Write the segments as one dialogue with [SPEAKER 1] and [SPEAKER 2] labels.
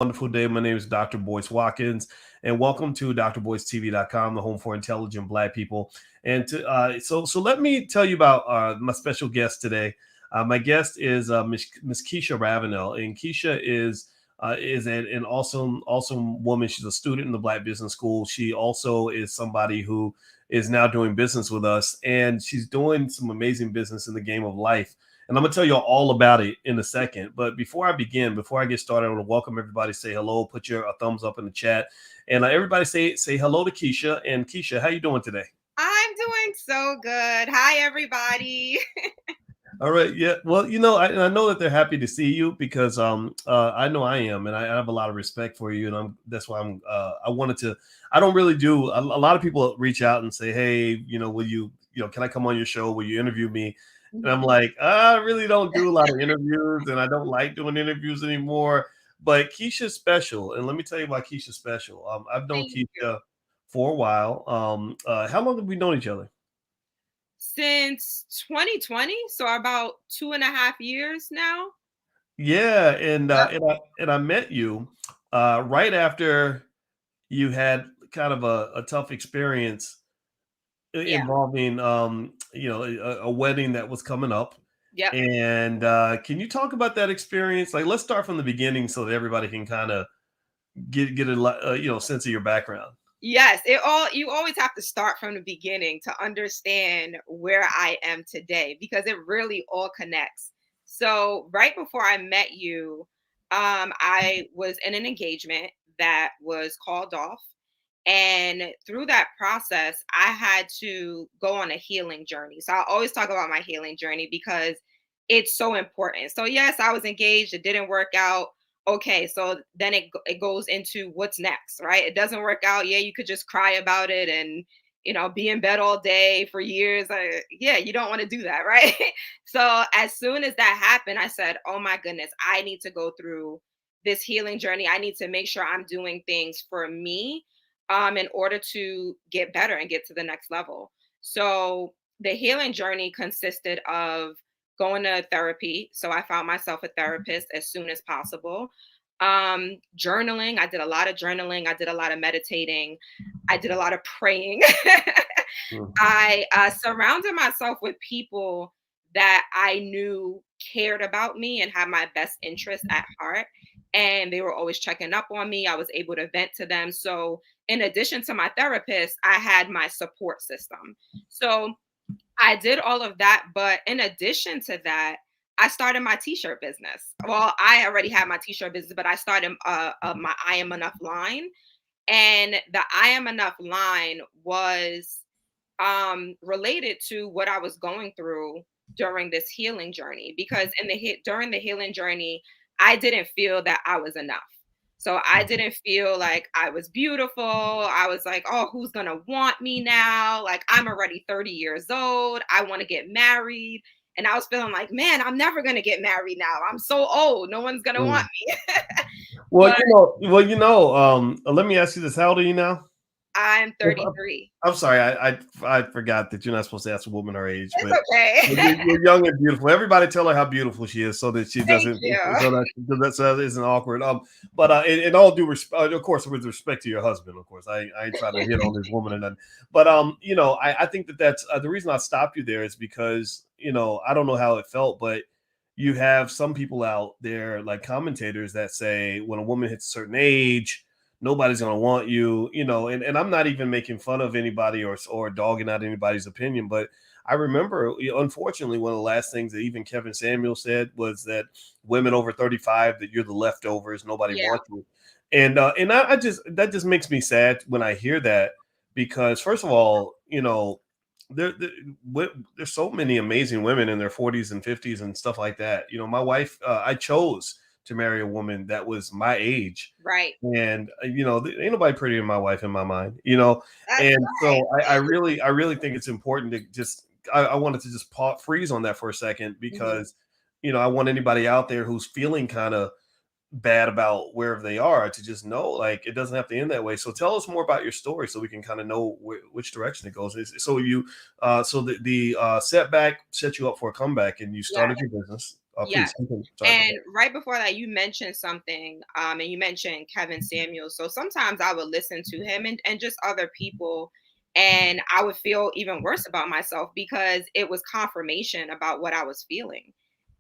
[SPEAKER 1] wonderful day. My name is Dr. Boyce Watkins, and welcome to drboycetv.com, the home for intelligent Black people. So let me tell you about my special guest today. My guest is Miss Keisha Ravenell, and Keisha is an awesome woman. She's a student in the Black Business School. She also is somebody who is now doing business with us, and she's doing some amazing business in the game of life. And I'm going to tell you all about it in a second. But before I get started, I want to welcome everybody, say hello, put your thumbs up in the chat. And everybody say hello to Keisha. And Keisha, how you doing today?
[SPEAKER 2] I'm doing so good. Hi, everybody.
[SPEAKER 1] All right. Yeah. Well, I know that they're happy to see you because I know I am, and I have a lot of respect for you, and that's why I wanted to. I don't really do a lot of people reach out and say, hey, will you can I come on your show? Will you interview me? And I'm like, I really don't do a lot of interviews, and I don't like doing interviews anymore. But Keisha's special, and let me tell you why Keisha's special. I've known
[SPEAKER 2] Thank you.
[SPEAKER 1] Keisha for a while. How long have we known each other?
[SPEAKER 2] Since 2020, so about 2.5 years now.
[SPEAKER 1] Yeah, and I met you right after you had kind of a tough experience
[SPEAKER 2] Yeah.
[SPEAKER 1] involving a wedding that was coming up.
[SPEAKER 2] Yep.
[SPEAKER 1] And can you talk about that experience? Like, let's start from the beginning so that everybody can kind of get a sense of your background.
[SPEAKER 2] Yes, you always have to start from the beginning to understand where I am today because it really all connects. So right before I met you, I was in an engagement that was called off. And through that process, I had to go on a healing journey. So I always talk about my healing journey because it's so important. So yes, I was engaged, it didn't work out. Okay, so then it goes into what's next, right? It doesn't work out. Yeah, you could just cry about it and be in bed all day for years. Yeah, you don't want to do that, right? So as soon as that happened, I said, "Oh my goodness, I need to go through this healing journey. I need to make sure I'm doing things for me in order to get better and get to the next level." So the healing journey consisted of going to therapy. So I found myself a therapist as soon as possible. Journaling. I did a lot of journaling. I did a lot of meditating. I did a lot of praying.
[SPEAKER 1] Mhm.
[SPEAKER 2] I surrounded myself with people that I knew cared about me and had my best interest at heart. And they were always checking up on me. I was able to vent to them. So, in addition to my therapist, I had my support system. So, I did all of that, but in addition to that, I started my t-shirt business. Well, I already had my t-shirt business, but I started my I Am Enough line, and the I Am Enough line was related to what I was going through during this healing journey. Because during the healing journey, I didn't feel that I was enough. So I didn't feel like I was beautiful. I was like, oh, who's going to want me now? Like, I'm already 30 years old. I want to get married. And I was feeling like, man, I'm never going to get married now. I'm so old. No one's going to want
[SPEAKER 1] Mm.
[SPEAKER 2] me.
[SPEAKER 1] Well,
[SPEAKER 2] But
[SPEAKER 1] let me ask you this: how old are you now?
[SPEAKER 2] I'm 33.
[SPEAKER 1] I'm sorry, I forgot that you're not supposed to ask a woman her age,
[SPEAKER 2] It's
[SPEAKER 1] but
[SPEAKER 2] okay.
[SPEAKER 1] you're young and beautiful. Everybody tell her how beautiful she is, so that she
[SPEAKER 2] Thank
[SPEAKER 1] doesn't,
[SPEAKER 2] you.
[SPEAKER 1] so that isn't awkward. But in all due respect, of course, with respect to your husband, of course, I ain't trying to hit on this woman or nothing. But I think that's the reason I stopped you there is because I don't know how it felt, but you have some people out there like commentators that say when a woman hits a certain age nobody's going to want you, and I'm not even making fun of anybody or dogging out anybody's opinion, but I remember, unfortunately, one of the last things that even Kevin Samuel said was that women over 35, that you're the leftovers, nobody
[SPEAKER 2] Yeah.
[SPEAKER 1] wants you. And I just, that just makes me sad when I hear that, because first of all, there's so many amazing women in their 40s and 50s and stuff like that. My wife, I chose to marry a woman that was my age,
[SPEAKER 2] Right.
[SPEAKER 1] and ain't nobody prettier than my wife in my mind,
[SPEAKER 2] That's
[SPEAKER 1] and
[SPEAKER 2] right.
[SPEAKER 1] so I really think it's important to just I wanted to just freeze on that for a second,
[SPEAKER 2] Mhm.
[SPEAKER 1] because I want anybody out there who's feeling kind of bad about wherever they are to just know, like, it doesn't have to end that way. So tell us more about your story so we can kind of know which direction it goes. So the setback set you up for a comeback, and you
[SPEAKER 2] Yeah.
[SPEAKER 1] started your business.
[SPEAKER 2] Yes.
[SPEAKER 1] Please continue. Sorry about
[SPEAKER 2] And
[SPEAKER 1] that.
[SPEAKER 2] right before that, you mentioned something, and you mentioned Kevin Samuels. So sometimes I would listen to him and just other people, and I would feel even worse about myself because it was confirmation about what I was feeling.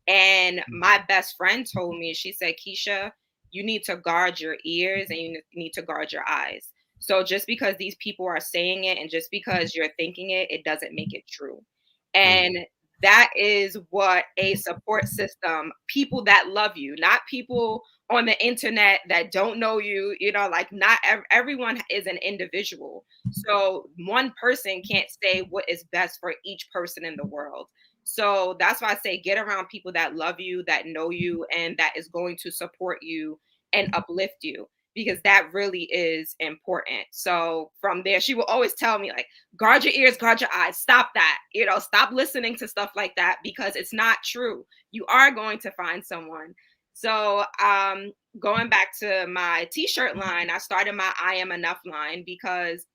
[SPEAKER 2] And my best friend told me, she said, Keisha, you need to guard your ears and you need to guard your eyes. So just because these people are saying it and just because you're thinking it, it doesn't make it true.
[SPEAKER 1] Mm,
[SPEAKER 2] And that is what a support system, people that love you, not people on the internet that don't know you, like not everyone is an individual. So one person can't say what is best for each person in the world. So that's why I say get around people that love you, that know you, and that is going to support you and uplift you because that really is important. So from there, she will always tell me, like, guard your ears, guard your eyes, stop that, stop listening to stuff like that because it's not true. You are going to find someone. So, going back to my t-shirt line, I started my I am enough line because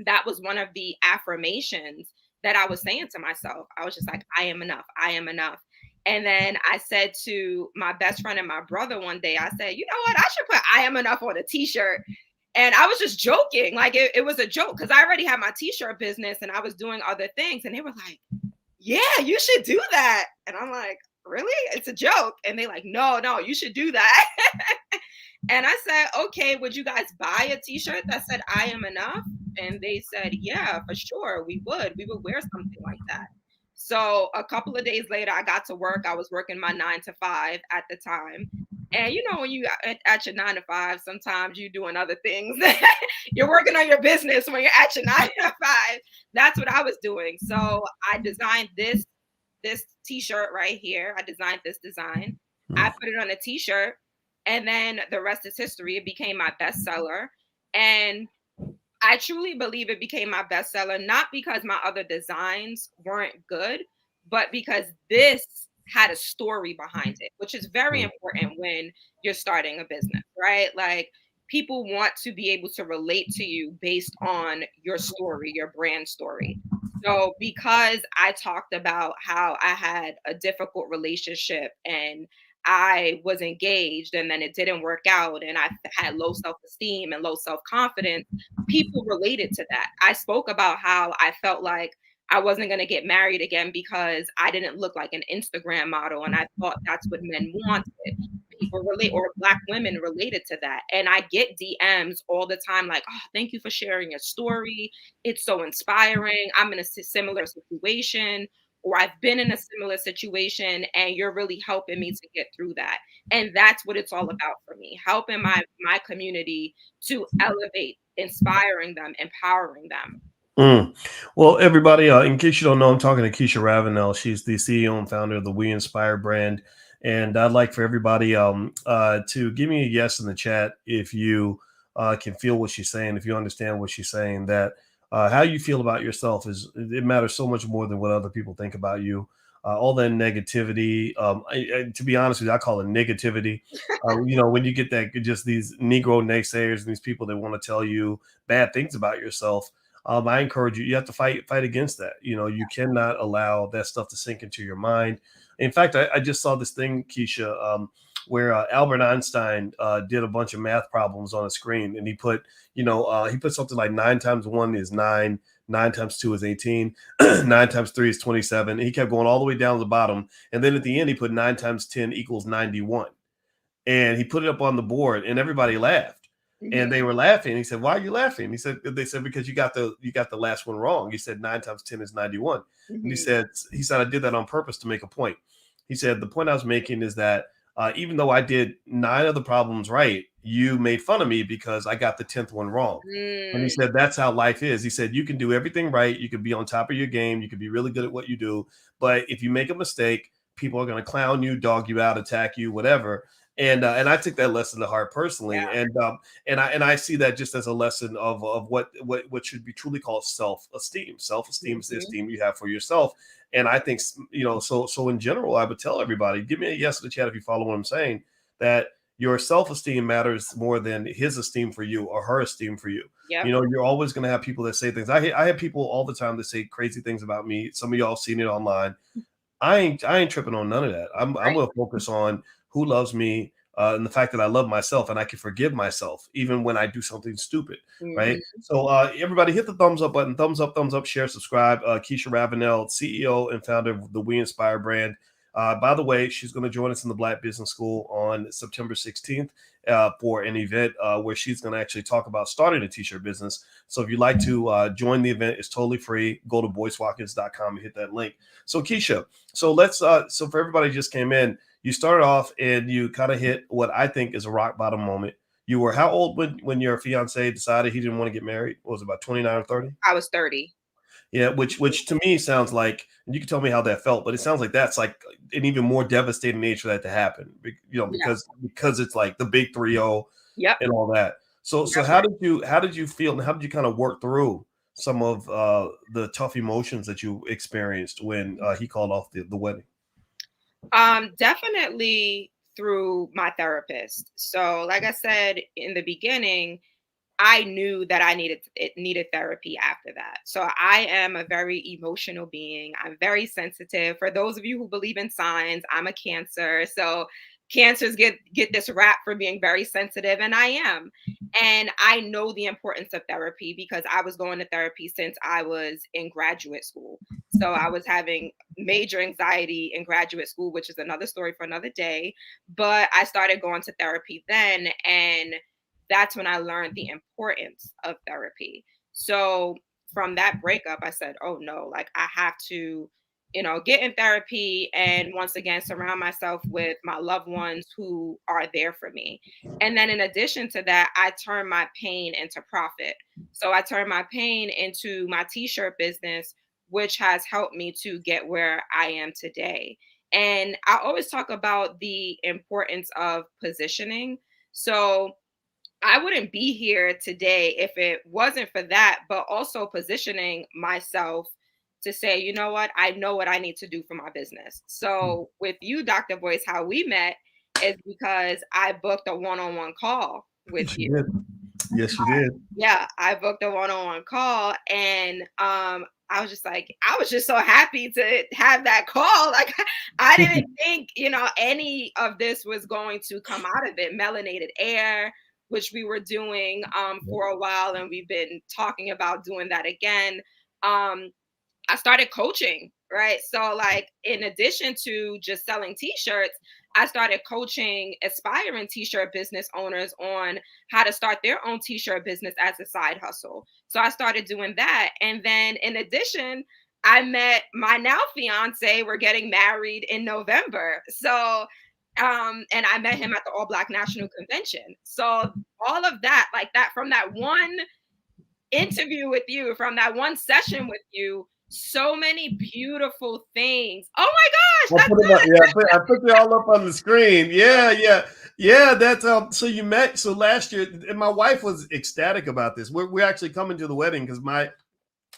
[SPEAKER 2] that was one of the affirmations that I was saying to myself. I was just like, I am enough. I am enough. And then I said to my best friend and my brother one day, I said, you know what? I should put I am enough on a t-shirt. And I was just joking. Like it was a joke because I already had my t-shirt business and I was doing other things. And they were like, yeah, you should do that. And I'm like, really? It's a joke. And they like, no, you should do that. And I said, okay, would you guys buy a t-shirt that said I am enough? And they said, yeah, for sure. We would wear something like that. So a couple of days later, I got to work. I was working my 9 to 5 at the time. And when you at your 9 to 5, sometimes you're doing other things. You're working on your business when you're at your 9 to 5. That's what I was doing. So I designed this t-shirt right here. I designed this design. I
[SPEAKER 1] mm,
[SPEAKER 2] put it on a t-shirt, and then the rest is history. It became my bestseller. And I truly believe it became my bestseller, not because my other designs weren't good, but because this had a story behind it, which is very
[SPEAKER 1] mm,
[SPEAKER 2] important when you're starting a business, right? Like people want to be able to relate to you based on your story, your brand story. So because I talked about how I had a difficult relationship and I was engaged and then it didn't work out and I had low self-esteem and low self-confidence, people related to that. I spoke about how I felt like I wasn't going to get married again because I didn't look like an Instagram model. And I thought that's what men wanted. People relate, or Black women related to that. And I get DMs all the time like, oh, thank you for sharing your story. It's so inspiring. I'm in a similar situation, or I've been in a similar situation, and you're really helping me to get through that. And that's what it's all about for me, helping my community to elevate, inspiring them, empowering them.
[SPEAKER 1] mm. Well, everybody, in case you don't know, I'm talking to Keisha Ravenell. She's the CEO and founder of the WeInspire brand. And I'd like for everybody to give me a yes in the chat if you can feel what she's saying, if you understand what she's saying, that how you feel about yourself it matters so much more than what other people think about you. All that negativity, to be honest with you, I call it negativity. When you get that, just these Negro naysayers and these people that want to tell you bad things about yourself, I encourage you. You have to fight against that. You cannot allow that stuff to sink into your mind. In fact, I just saw this thing, Keisha, where Albert Einstein did a bunch of math problems on a screen, and he put something like 9 times 1 is 9, 9 times 2 is 18, 9 times 3 is 27. And he kept going all the way down to the bottom, and then at the end he put 9 times 10 equals 91, and he put it up on the board, and everybody laughed. And
[SPEAKER 2] Mhm,
[SPEAKER 1] they were laughing. He said, "Why are you laughing?" They said, "Because you got the last one wrong." He said 9 times 10 is 91. And
[SPEAKER 2] mhm.
[SPEAKER 1] he said, "I did that on purpose to make a point." He said, "The point I was making is that even though I did 9 of the problems right, you made fun of me because I got the 10th one wrong." And he
[SPEAKER 2] Mm,
[SPEAKER 1] said, "That's how life is." He said, "You can do everything right. You can be on top of your game. You can be really good at what you do. But if you make a mistake, people are going to clown you, dog you out, attack you, whatever." And I took that lesson to heart personally,
[SPEAKER 2] yeah.
[SPEAKER 1] and I see that just as a lesson of what should be truly called self-esteem. Self-esteem is the
[SPEAKER 2] Mhm.
[SPEAKER 1] esteem you have for yourself. And I think, so in general, I would tell everybody, give me a yes in the chat if you follow what I'm saying, that your self-esteem matters more than his esteem for you or her esteem for you.
[SPEAKER 2] Yep.
[SPEAKER 1] You're always going to have people that say things. I have people all the time that say crazy things about me. Some of y'all have seen it online. I ain't tripping on none of that. I'm
[SPEAKER 2] Right.
[SPEAKER 1] gonna focus on who loves me, and the fact that I love myself and I can forgive myself even when I do something stupid, right?
[SPEAKER 2] Hmm.
[SPEAKER 1] So everybody hit the thumbs up button, thumbs up, share, subscribe. Keisha Ravenell, CEO and founder of the WeInspire brand. By the way, she's going to join us in the Black Business School on September 16th for an event where she's going to actually talk about starting a t-shirt business. So if you'd like to join the event, it's totally free. Go to boycewatkins.com and hit that link. So Keisha, so so for everybody who just came in, you started off and you kind of hit what I think is a rock bottom moment. You were how old when your fiance decided he didn't want to get married? What was it, about 29 or 30?
[SPEAKER 2] I was 30.
[SPEAKER 1] Yeah, which to me sounds like, and you can tell me how that felt, but it sounds like that's like an even more devastating age for that to happen.
[SPEAKER 2] Yeah.
[SPEAKER 1] Because it's like the big 3-0
[SPEAKER 2] Yep.
[SPEAKER 1] and all that. So
[SPEAKER 2] That's right.
[SPEAKER 1] how did you feel and how did you kind of work through some of the tough emotions that you experienced when he called off the wedding?
[SPEAKER 2] Definitely through my therapist. So, like I said in the beginning, I knew that I needed therapy after that. So I am a very emotional being. I'm very sensitive. For those of you who believe in signs, I'm a Cancer. So cancers get this rap for being very sensitive, and I am. And I know the importance of therapy because I was going to therapy since I was in graduate school. So I was having major anxiety in graduate school, which is another story for another day. But I started going to therapy then, and that's when I learned the importance of therapy. So from that breakup, I said, oh no, like I have to, get in therapy and once again surround myself with my loved ones who are there for me. And then in addition to that, I turned my pain into profit. So I turned my pain into my t-shirt business, which has helped me to get where I am today. And I always talk about the importance of positioning. So I wouldn't be here today if it wasn't for that, but also positioning myself to say, you know what I need to do for my business. So with you, Dr. Boyce, how we met is because I booked a one-on-one call with
[SPEAKER 1] Yes, you
[SPEAKER 2] you.
[SPEAKER 1] did. Yes, you did.
[SPEAKER 2] Yeah, I booked a one-on-one call, and I was just so happy to have that call. Like I didn't think, any of this was going to come out of it. Melanated air, which we were doing for a while, and we've been talking about doing that again. Um, I started coaching, right? So, like, in addition to just selling t-shirts, I started coaching aspiring t-shirt business owners on how to start their own t-shirt business as a side hustle. So I started doing that. And then in addition, I met my now fiance. We're getting married in November. So and I met him at the All Black National Convention. So all of that, like that, from that one interview with you, from that one session with you, so many beautiful things. Oh my gosh, that's
[SPEAKER 1] I put you all up on the screen. Yeah. That's so you met so last year, and my wife was ecstatic about this. We're actually coming to the wedding because my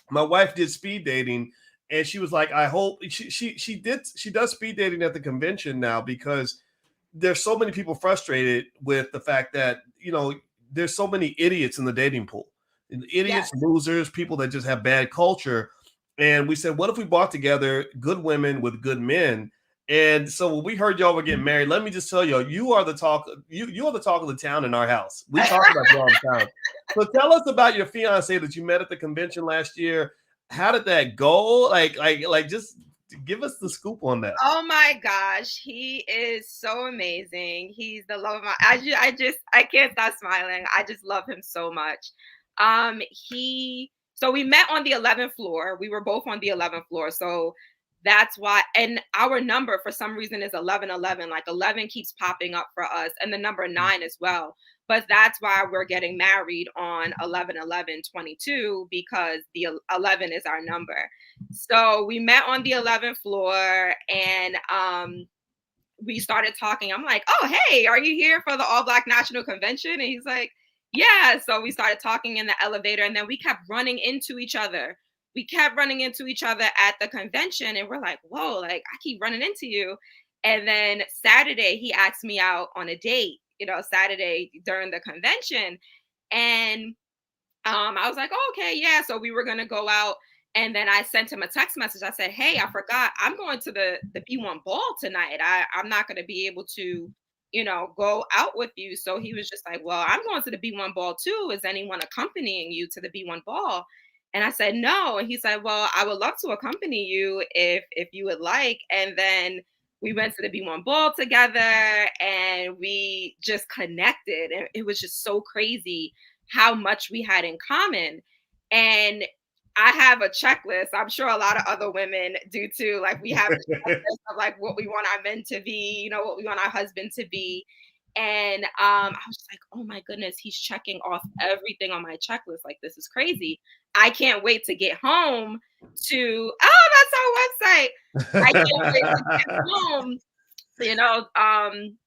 [SPEAKER 1] wife did speed dating, and she was like, I hope she does speed dating at the convention now because there's so many people frustrated with the fact that there's so many idiots in the dating pool,
[SPEAKER 2] yes.
[SPEAKER 1] idiots, losers, people that just have bad culture. And we said, what if we brought together good women with good men? And so when we heard y'all were getting married, let me just tell y'all, you are the talk. You are the talk of the town in our house. We talk about you all the time. So tell us about your fiance that you met at the convention last year. How did that go? Just give us the scoop on that.
[SPEAKER 2] Oh my gosh, he is so amazing. He's the love of my I can't stop smiling. I just love him so much. He so we met on the 11th floor. We were both on the 11th floor. So that's why, and our number for some reason is 1111. Like 11 keeps popping up for us, and the number 9 as well. But that's why we're getting married on 11/11/22 because the 11 is our number. So we met on the 11th floor, and we started talking. I'm like, oh, hey, are you here for the All Black National Convention? And he's like, yeah. So we started talking in the elevator, and then we kept running into each other. We kept running into each other at the convention, and we're like, whoa, like I keep running into you. And then Saturday, he asked me out on a date, Saturday during the convention. And I was like, oh, okay, yeah. So we were gonna go out, And then I sent him a text message. I said, "Hey, I forgot. I'm going to the B1 ball tonight. I'm not going to be able to, go out with you." So he was just like, "Well, I'm going to the B1 ball too. Is anyone accompanying you to the B1 ball?" And I said, "No." And he said, "Well, I would love to accompany you if you would like." And then we went to the B1 ball together and we just connected. And it was just so crazy how much we had in common. And I have a checklist. I'm sure a lot of other women do too. Like we have a checklist of like what we want our men to be, what we want our husband to be. And I was just like, oh my goodness, he's checking off everything on my checklist. Like this is crazy. I can't wait to get home to that's our website. I can't wait to get home, you know, um,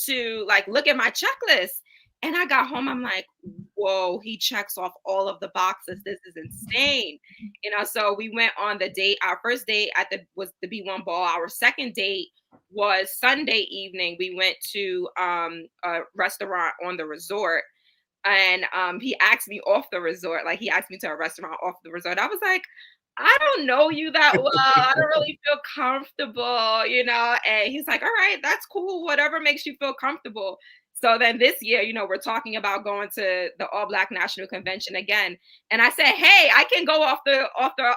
[SPEAKER 2] to like look at my checklist. And I got home, I'm like, whoa, he checks off all of the boxes. This is insane. So we went on the date. Our first date was the B1 ball. Our second date was Sunday evening. We went to a restaurant on the resort. And he asked me off the resort, like he asked me to a restaurant off the resort. I was like, I don't know you that well. I don't really feel comfortable. And he's like, all right, that's cool. Whatever makes you feel comfortable. So then this year, we're talking about going to the All Black National Convention again. And I said, hey, I can go off the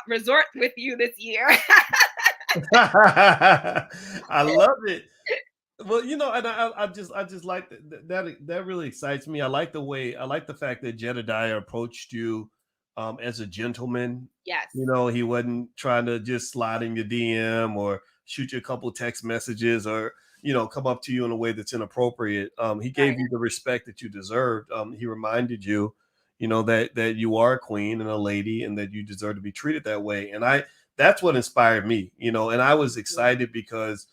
[SPEAKER 2] resort with you this year.
[SPEAKER 1] I love it. Well, and I just like that really excites me. I like the fact that Jedediah approached you as a gentleman.
[SPEAKER 2] Yes.
[SPEAKER 1] He wasn't trying to just slide in your DM or shoot you a couple text messages or come up to you in a way that's inappropriate. He gave
[SPEAKER 2] Right.
[SPEAKER 1] you the respect that you deserved. He reminded you, that you are a queen and a lady and that you deserve to be treated that way. And that's what inspired me. And I was excited because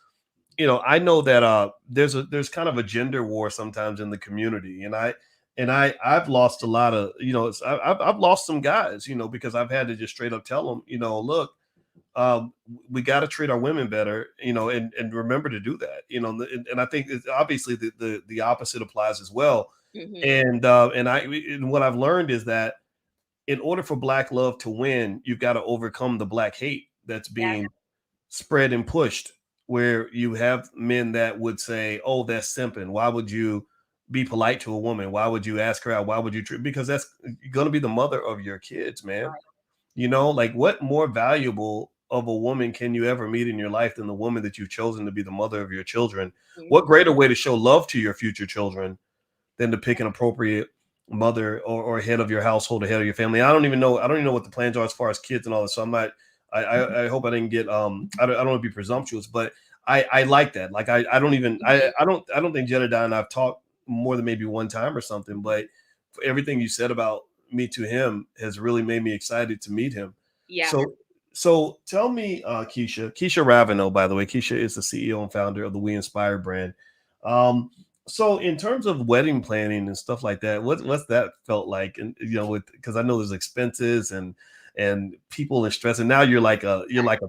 [SPEAKER 1] I know that there's kind of a gender war sometimes in the community, and I've lost a lot of I've lost some guys because I've had to just straight up tell them look, we got to treat our women better, and remember to do that, and I think it's obviously the opposite applies as well,
[SPEAKER 2] Mm-hmm.
[SPEAKER 1] and what I've learned is that in order for Black love to win, you've got to overcome the Black hate that's
[SPEAKER 2] Yes.
[SPEAKER 1] being spread and pushed, where you have men that would say, "Oh, that's simping. Why would you be polite to a woman? Why would you ask her out? Why would you treat?" Because that's going to be the mother of your kids, man. Like what more valuable of a woman can you ever meet in your life than the woman that you've chosen to be the mother of your children? What
[SPEAKER 2] Mhm.
[SPEAKER 1] greater way to show love to your future children than to pick an appropriate mother or head of your household or head of your family? I don't even know what the plans are as far as kids and all this. So I'm not. I hope I didn't get. I don't want to be presumptuous, but I like that. Like I don't even.
[SPEAKER 2] Mhm.
[SPEAKER 1] I don't think Jedediah and I've talked more than maybe one time or something. But for everything you said about me to him has really made me excited to meet him.
[SPEAKER 2] Yeah.
[SPEAKER 1] So tell me, Keisha Ravenell, by the way, Keisha is the CEO and founder of the WeInspire brand. So in terms of wedding planning and stuff like that, what's that felt like? And because I know there's expenses and people and stress, and now you're like a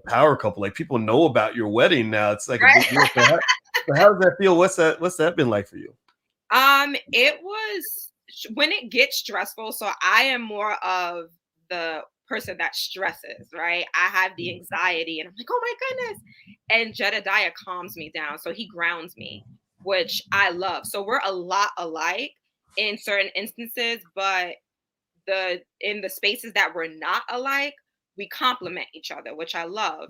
[SPEAKER 1] power couple. Like people know about your wedding now. It's like a
[SPEAKER 2] Right.
[SPEAKER 1] big deal. So how does that feel? What's that been like for you?
[SPEAKER 2] It was when it gets stressful. So I am more of the person that stresses, right? I have the anxiety and I'm like, oh my goodness. And Jedediah calms me down. So he grounds me, which I love. So we're a lot alike in certain instances, but in the spaces that we're not alike, we complement each other, which I love.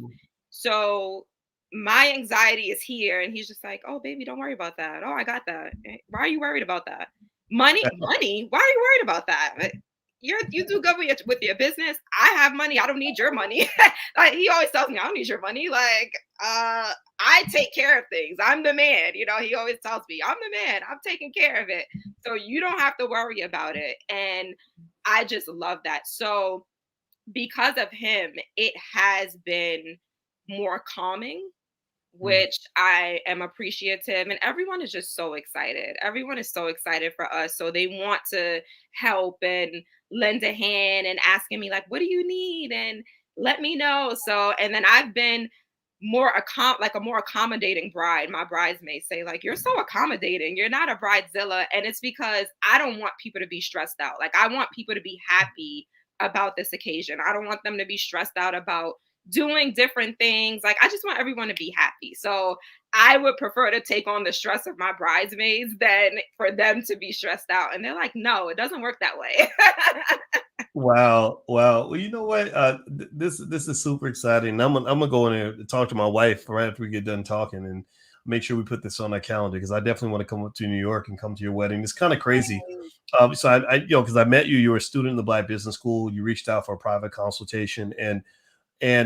[SPEAKER 2] So my anxiety is here, and he's just like, "Oh, baby, don't worry about that. Oh, I got that. Why are you worried about that? Money. Why are you worried about that? You do good with your business. I have money. I don't need your money." Like he always tells me, "I don't need your money. Like, I take care of things. I'm the man." He always tells me, "I'm the man. I'm taking care of it. So you don't have to worry about it." And I just love that. So because of him, it has been more calming,
[SPEAKER 1] Mm.
[SPEAKER 2] which I am appreciative. And everyone is just so excited. Everyone is so excited for us. So they want to help and lend a hand and asking me, like, what do you need? And let me know. So, and then I've been like a more accommodating bride. My bridesmaids say, like, you're so accommodating. You're not a bridezilla. And it's because I don't want people to be stressed out. Like, I want people to be happy about this occasion. I don't want them to be stressed out about doing different things. Like, I just want everyone to be happy. So I would prefer to take on the stress of my bridesmaids than for them to be stressed out. And they're like, no, it doesn't work that way.
[SPEAKER 1] Wow, wow. Well, you know what? This is super exciting. I'm gonna go in there and talk to my wife right after we get done talking, and make sure we put this on our calendar, because I definitely want to come up to New York and come to your wedding. It's kind of crazy. So I because I met you. You were a student in the Black Business School. You reached out for a private consultation, and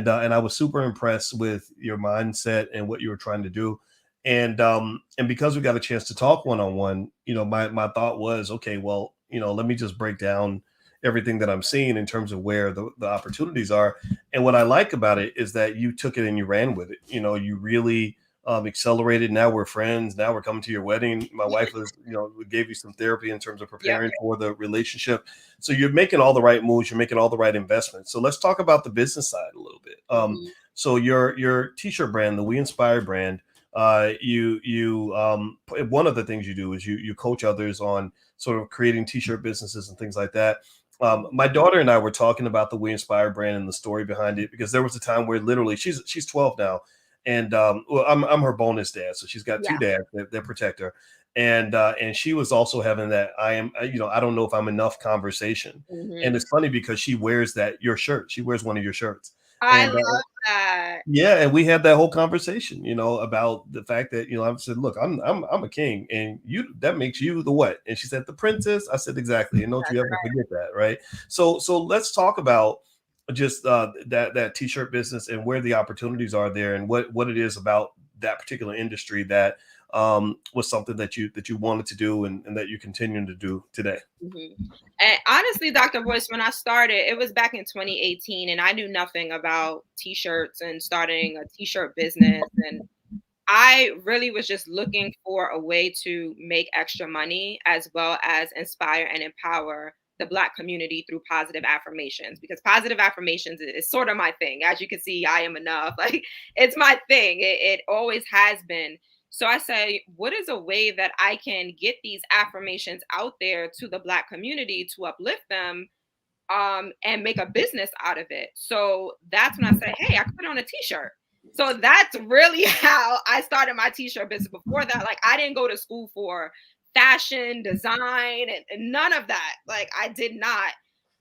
[SPEAKER 1] I was super impressed with your mindset and what you were trying to do. And because we got a chance to talk one on one, my thought was, okay, well, let me just break down everything that I'm seeing in terms of where the opportunities are. And what I like about it is that you took it and you ran with it. You really accelerated. Now we're friends. Now we're coming to your wedding. My wife was, we gave you some therapy in terms of preparing for the relationship. So you're making all the right moves. You're making all the right investments. So let's talk about the business side a little bit. So your t-shirt brand, the WeInspire brand, one of the things you do is you coach others on sort of creating t-shirt businesses and things like that. My daughter and I were talking about the WeInspire brand and the story behind it, because there was a time where literally she's 12 now, and well, I'm her bonus dad, so she's got two dads that protect her, and she was also having that I don't know if I'm enough conversation. And it's funny because she wears your shirt. She wears one of your shirts.
[SPEAKER 2] I love that.
[SPEAKER 1] Yeah, and we had that whole conversation, about the fact that, I said, look, I'm a king, and that makes you the what? And she said, the princess. I said, exactly. And don't you ever forget that, right? So let's talk about just that t-shirt business and where the opportunities are there, and what it is about that particular industry that was something that you wanted to do, and that you're continuing to do today.
[SPEAKER 2] And honestly, Dr. Boyce, when I started, it was back in 2018, and I knew nothing about t-shirts and starting a t-shirt business. And I really was just looking for a way to make extra money, as well as inspire and empower the Black community through positive affirmations, because positive affirmations is sort of my thing. As you can see, I am enough. Like, it's my thing. It always has been. So I say, what is a way that I can get these affirmations out there to the Black community to uplift them, and make a business out of it? So that's when I say, hey, I could put on a t-shirt. So that's really how I started my t-shirt business. Before that, like, I didn't go to school for fashion design and none of that. Like, I did not.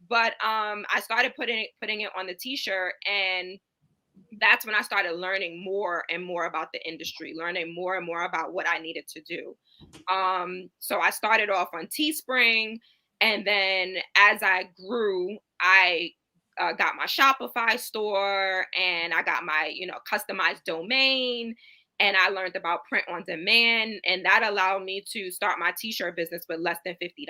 [SPEAKER 2] But I started putting it on the t-shirt, and that's when I started learning more and more about the industry, learning more and more about what I needed to do. So I started off on Teespring, and then as I grew, I got my Shopify store, and I got my, customized domain, and I learned about print on demand, and that allowed me to start my t-shirt business with less than $50.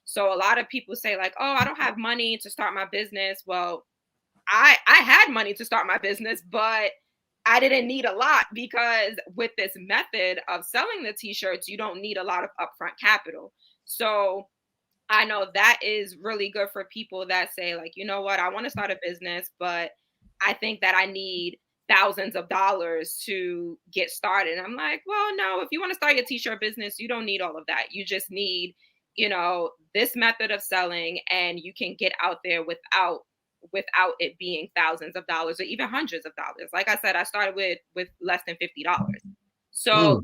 [SPEAKER 2] So a lot of people say, like, oh, I don't have money to start my business. Well, I had money to start my business, but I didn't need a lot, because with this method of selling the t-shirts, you don't need a lot of upfront capital. So I know that is really good for people that say, like, you know what, I want to start a business, but I think that I need thousands of dollars to get started. And I'm like, well, no, if you want to start your t-shirt business, you don't need all of that. You just need, this method of selling, and you can get out there without it being thousands of dollars or even hundreds of dollars. Like I said, I started with less than $50. So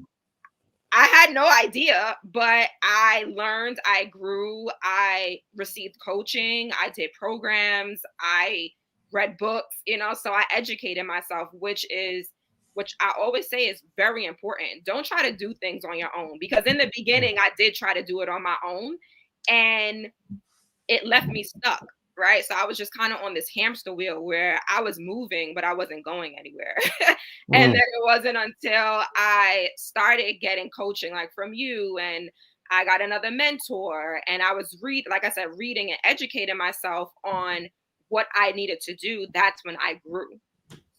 [SPEAKER 2] I had no idea, but I learned, I grew, I received coaching, I did programs, I read books, so I educated myself, which I always say is very important. Don't try to do things on your own, because in the beginning, I did try to do it on my own, and it left me stuck. Right. So I was just kind of on this hamster wheel where I was moving, but I wasn't going anywhere. And then it wasn't until I started getting coaching, like from you, and I got another mentor, and I was reading and educating myself on what I needed to do. That's when I grew.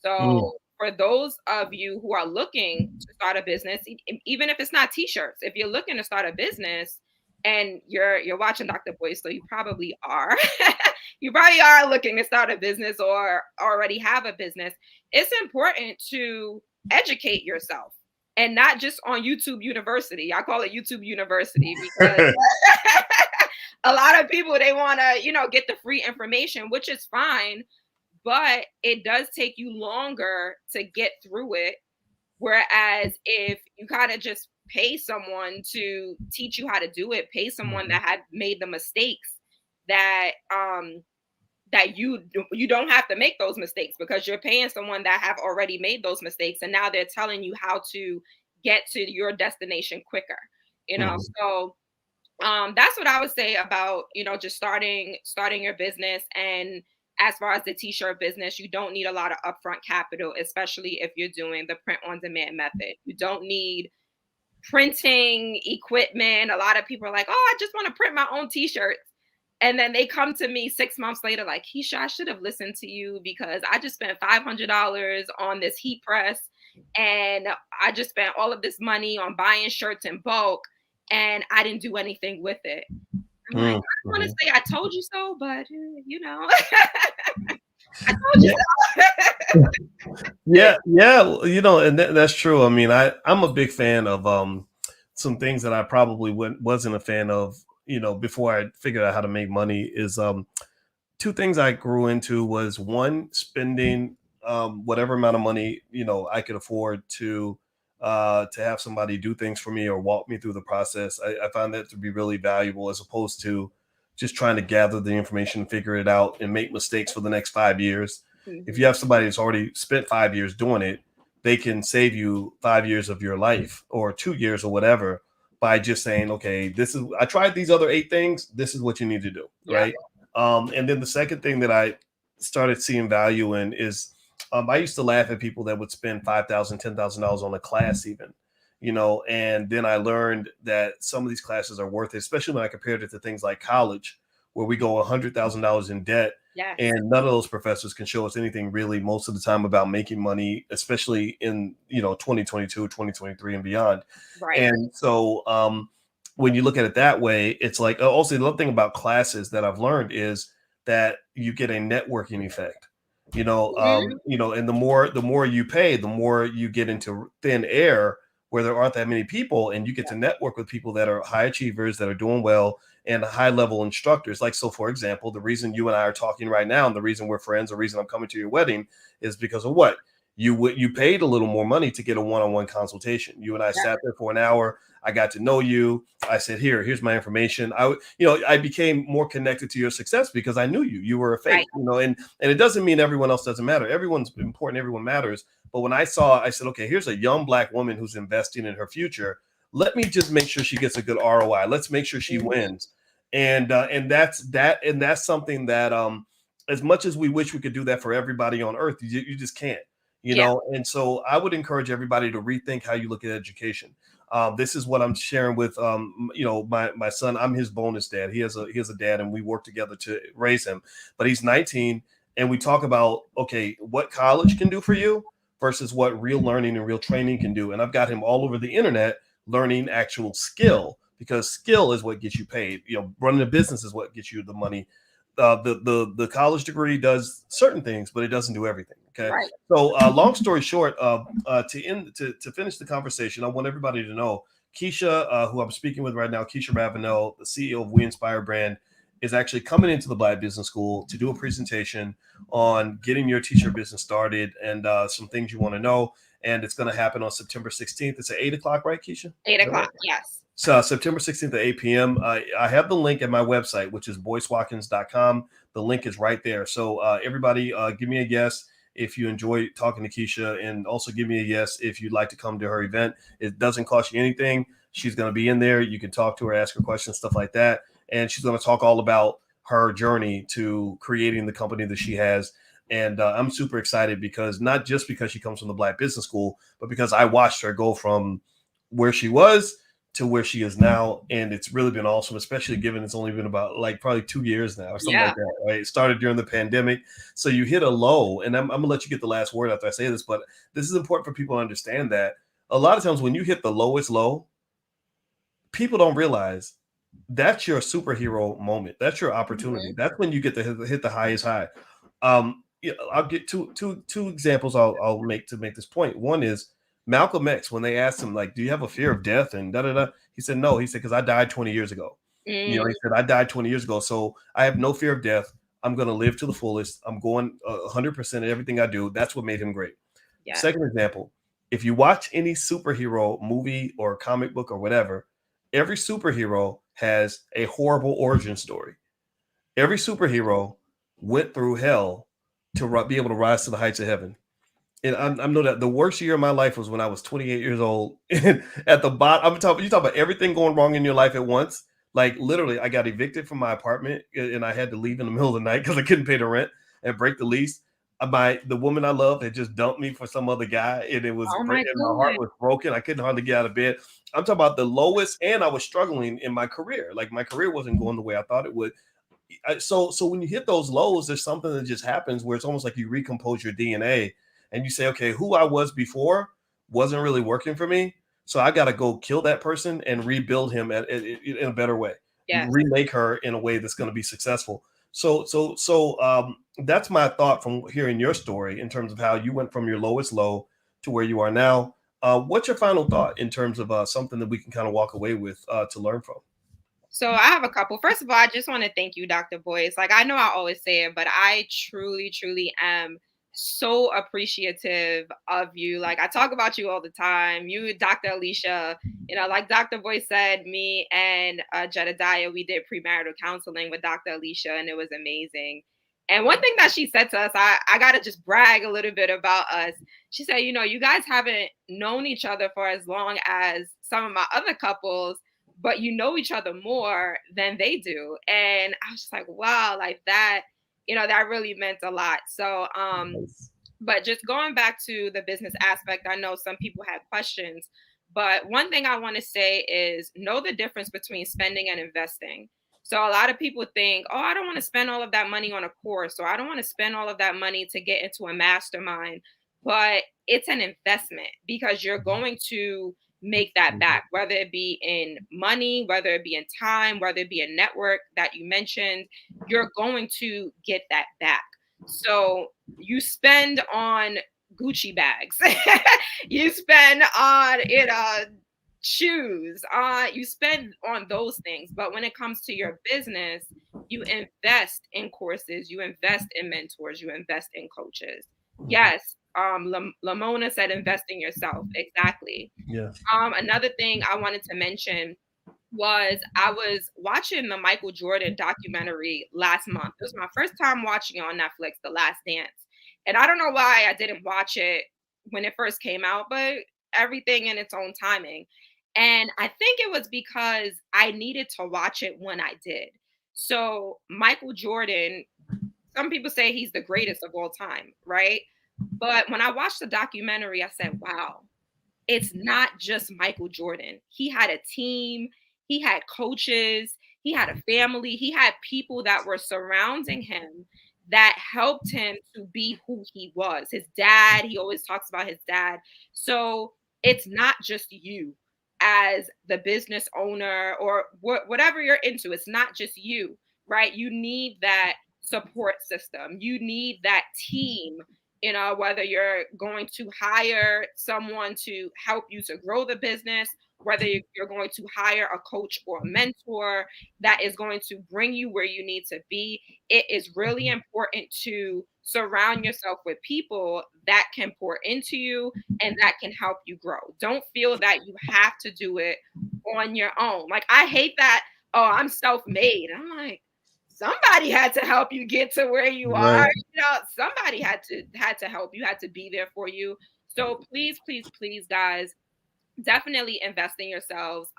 [SPEAKER 2] So for those of you who are looking to start a business, even if it's not t-shirts, if you're looking to start a business, and you're watching Dr. Boyce, so you probably are. You probably are looking to start a business or already have a business. It's important to educate yourself, and not just on YouTube University. I call it YouTube University because a lot of people, they want to, get the free information, which is fine, but it does take you longer to get through it. Whereas if you kind of just pay someone to teach you how to do it, pay someone that had made the mistakes, that that you don't have to make those mistakes, because you're paying someone that have already made those mistakes, and now they're telling you how to get to your destination quicker. So that's what I would say about, just starting your business. And as far as the t-shirt business, you don't need a lot of upfront capital, especially if you're doing the print on demand method. You don't need printing equipment. A lot of people are like, oh, I just want to print my own t-shirts. And then they come to me 6 months later like, Keisha, I should have listened to you, because I just spent $500 on this heat press, and I just spent all of this money on buying shirts in bulk, and I didn't do anything with it. I'm like, I don't want to say I told you so, but I told you so.
[SPEAKER 1] Yeah, and that's true. I mean, I'm a big fan of some things that I probably wasn't a fan of, before I figured out how to make money. Is two things I grew into was, one, spending whatever amount of money I could afford to have somebody do things for me or walk me through the process. I find that to be really valuable, as opposed to just trying to gather the information, figure it out, and make mistakes for the next 5 years. If you have somebody that's already spent 5 years doing it, they can save you 5 years of your life, or 2 years, or whatever, by just saying, okay, I tried these other 8 things. This is what you need to do. Yeah. Right. And then the second thing that I started seeing value in is, I used to laugh at people that would spend $5,000, $10,000 on a class even, and then I learned that some of these classes are worth it, especially when I compared it to things like college, where we go $100,000 in debt. Yes. And none of those professors can show us anything really most of the time about making money, especially in, 2022, 2023 and beyond. Right. And so when you look at it that way, it's like, also the other thing about classes that I've learned is that you get a networking effect, and the more you pay, the more you get into thin air where there aren't that many people, and you get to network with people that are high achievers, that are doing well, and high level instructors. Like, so for example, the reason you and I are talking right now, and the reason we're friends, the reason I'm coming to your wedding, is because of what? You paid a little more money to get a one-on-one consultation. You and I sat there for an hour. I got to know you. I said, here's my information. I became more connected to your success because I knew you. You were a fake, right. And it doesn't mean everyone else doesn't matter. Everyone's important. Everyone matters. But when I said, okay, here's a young Black woman who's investing in her future. Let me just make sure she gets a good ROI. Let's make sure she wins. And that's something that, as much as we wish we could do that for everybody on earth, you just can't, know? And so I would encourage everybody to rethink how you look at education. This is what I'm sharing with, my son. I'm his bonus dad. He has a dad, and we work together to raise him, but he's 19. And we talk about, okay, what college can do for you versus what real learning and real training can do. And I've got him all over the internet learning actual skill, because skill is what gets you paid. Running a business is what gets you the money. The college degree does certain things, but it doesn't do everything. Okay. Right. So long story short, to finish the conversation, I want everybody to know Keisha, who I'm speaking with right now, Keisha Ravenell, the CEO of WeInspire brand, is actually coming into the Black Business School to do a presentation on getting your t-shirt business started, and some things you want to know. And it's going to happen on September 16th. It's at 8 o'clock, right, Keisha?
[SPEAKER 2] 8 o'clock, yes.
[SPEAKER 1] So September 16th at 8 p.m. I have the link at my website, which is boycewatkins.com. The link is right there. So everybody, give me a yes if you enjoy talking to Keisha, and also give me a yes if you'd like to come to her event. It doesn't cost you anything. She's going to be in there. You can talk to her, ask her questions, stuff like that. And she's going to talk all about her journey to creating the company that she has. And I'm super excited, because not just because she comes from the Black Business School, but because I watched her go from where she was to where she is now. And it's really been awesome, especially given it's only been about probably 2 years now or something like that, right? It started during the pandemic. So you hit a low, and I'm gonna let you get the last word after I say this, but this is important for people to understand that a lot of times when you hit the lowest low, people don't realize that's your superhero moment. That's your opportunity. Mm-hmm. That's when you get to hit the highest high. I'll get two examples I'll make to make this point. One is Malcolm X, when they asked him, do you have a fear of death? And he said, no. He said, because I died 20 years ago. You know,
[SPEAKER 2] Mm,
[SPEAKER 1] he said, I died 20 years ago, so I have no fear of death. I'm going to live to the fullest. I'm going 100% in everything I do. That's what made him great.
[SPEAKER 2] yeah.
[SPEAKER 1] Second example, if you watch any superhero movie or comic book or whatever, every superhero has a horrible origin story. Every superhero went through hell to be able to rise to the heights of heaven. And I know that the worst year of my life was when I was 28 years old. And at the bottom, you talk about everything going wrong in your life at once. Like literally, I got evicted from my apartment and I had to leave in the middle of the night because I couldn't pay the rent and break the lease. The woman I loved had just dumped me for some other guy, and
[SPEAKER 2] Oh my
[SPEAKER 1] and my heart
[SPEAKER 2] goodness.
[SPEAKER 1] was broken. I couldn't hardly get out of bed. I'm talking about the lowest, and I was struggling in my career. Like my career wasn't going the way I thought it would. So when you hit those lows, there's something that just happens where it's almost like you recompose your DNA and you say, okay, who I was before wasn't really working for me. So I got to go kill that person and rebuild him in a better way,
[SPEAKER 2] Yes.
[SPEAKER 1] remake her in a way that's going to be successful. So that's my thought from hearing your story in terms of how you went from your lowest low to where you are now. What's your final thought in terms of something that we can kind of walk away with to learn from?
[SPEAKER 2] So I have a couple. First of all, I just want to thank you, Dr. Boyce. Like I know I always say it, but I truly, truly am so appreciative of you. Like I talk about you all the time. You, Dr. Alicia, like Dr. Boyce said, me and Jedediah, we did premarital counseling with Dr. Alicia, and it was amazing. And one thing that she said to us, I gotta just brag a little bit about us. She said, you guys haven't known each other for as long as some of my other couples, but you know each other more than they do. And I was just like, wow, like that, that really meant a lot. So, but just going back to the business aspect, I know some people have questions, but one thing I want to say is know the difference between spending and investing. So a lot of people think, oh, I don't want to spend all of that money on a course, or I don't want to spend all of that money to get into a mastermind. But it's an investment because you're going to make that back, whether it be in money, whether it be in time, whether it be a network that you mentioned, you're going to get that back. So you spend on Gucci bags, you spend on shoes, you spend on those things. But when it comes to your business, you invest in courses, you invest in mentors, you invest in coaches. Yes, Lamona said invest in yourself. Exactly.
[SPEAKER 1] Yeah.
[SPEAKER 2] Another thing I wanted to mention was I was watching the Michael Jordan documentary last month. It was my first time watching it on Netflix, The Last Dance. And I don't know why I didn't watch it when it first came out, but everything in its own timing. And I think it was because I needed to watch it when I did. So, Michael Jordan, some people say he's the greatest of all time, right? But when I watched the documentary, I said, wow, it's not just Michael Jordan. He had a team, he had coaches, he had a family, he had people that were surrounding him that helped him to be who he was. His dad, he always talks about his dad. So it's not just you as the business owner or whatever you're into, it's not just you, right? You need that support system, you need that team, whether you're going to hire someone to help you to grow the business, whether you're going to hire a coach or a mentor that is going to bring you where you need to be. It is really important to surround yourself with people that can pour into you and that can help you grow. Don't feel that you have to do it on your own. Like, I hate that, oh, I'm self-made. I'm like, somebody had to help you get to where you are.
[SPEAKER 1] Right.
[SPEAKER 2] Somebody had to help you, had to be there for you. So please, please, please, guys, definitely invest in yourselves.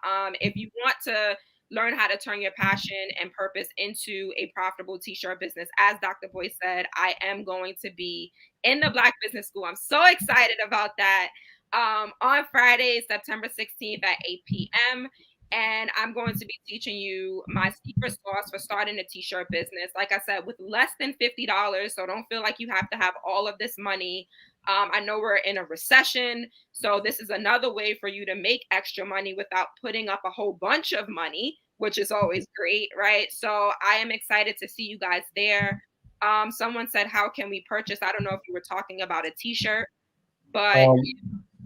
[SPEAKER 2] If you want to learn how to turn your passion and purpose into a profitable t-shirt business, as Dr. Boyce said, I am going to be in the Black Business School. I'm so excited about that. On Friday, September 16th at 8 p.m. And I'm going to be teaching you my secret sauce for starting a t-shirt business. Like I said, with less than $50. So don't feel like you have to have all of this money. I know we're in a recession. So this is another way for you to make extra money without putting up a whole bunch of money, which is always great, right? So I am excited to see you guys there. Someone said, how can we purchase? I don't know if you were talking about a t-shirt, but
[SPEAKER 1] Um,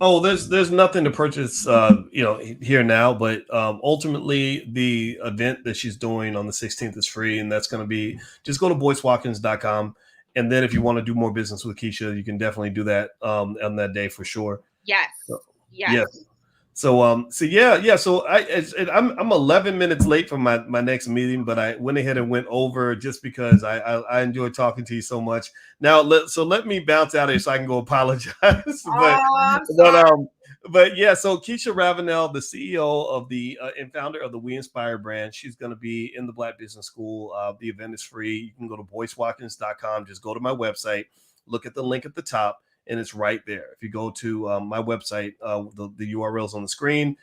[SPEAKER 1] Oh, there's nothing to purchase, here now. But ultimately, the event that she's doing on the 16th is free, and that's going to be just go to boycewatkins.com. And then if you want to do more business with Keisha, you can definitely do that on that day for sure.
[SPEAKER 2] Yes.
[SPEAKER 1] So,
[SPEAKER 2] Yes.
[SPEAKER 1] yes. So yeah. So I'm 11 minutes late for my next meeting, but I went ahead and went over just because I enjoyed talking to you so much. Now let me bounce out of here so I can go apologize. but
[SPEAKER 2] Oh, I'm
[SPEAKER 1] but
[SPEAKER 2] sorry.
[SPEAKER 1] but yeah. So Keisha Ravenell, the CEO of the and founder of the WeInspire brand, she's going to be in the Black Business School. The event is free. You can go to boycewatkins.com. Just go to my website, look at the link at the top, and it's right there. If you go to my website, the URL is on the screen.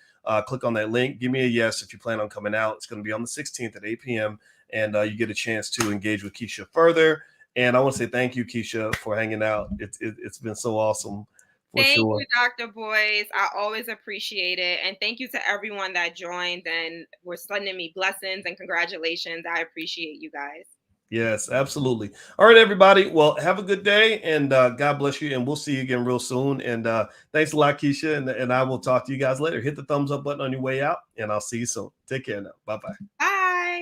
[SPEAKER 1] Click on that link. Give me a yes if you plan on coming out. It's going to be on the 16th at 8 p.m. And you get a chance to engage with Keisha further. And I want to say thank you, Keisha, for hanging out. It's been so awesome for
[SPEAKER 2] Thank
[SPEAKER 1] sure.
[SPEAKER 2] you, Dr. Boyce. I always appreciate it. And thank you to everyone that joined and were sending me blessings and congratulations. I appreciate you guys.
[SPEAKER 1] Yes, absolutely. All right, everybody. Well, have a good day and God bless you. And we'll see you again real soon. And thanks a lot, Keisha. And I will talk to you guys later. Hit the thumbs up button on your way out, and I'll see you soon. Take care now. Bye bye.
[SPEAKER 2] Bye.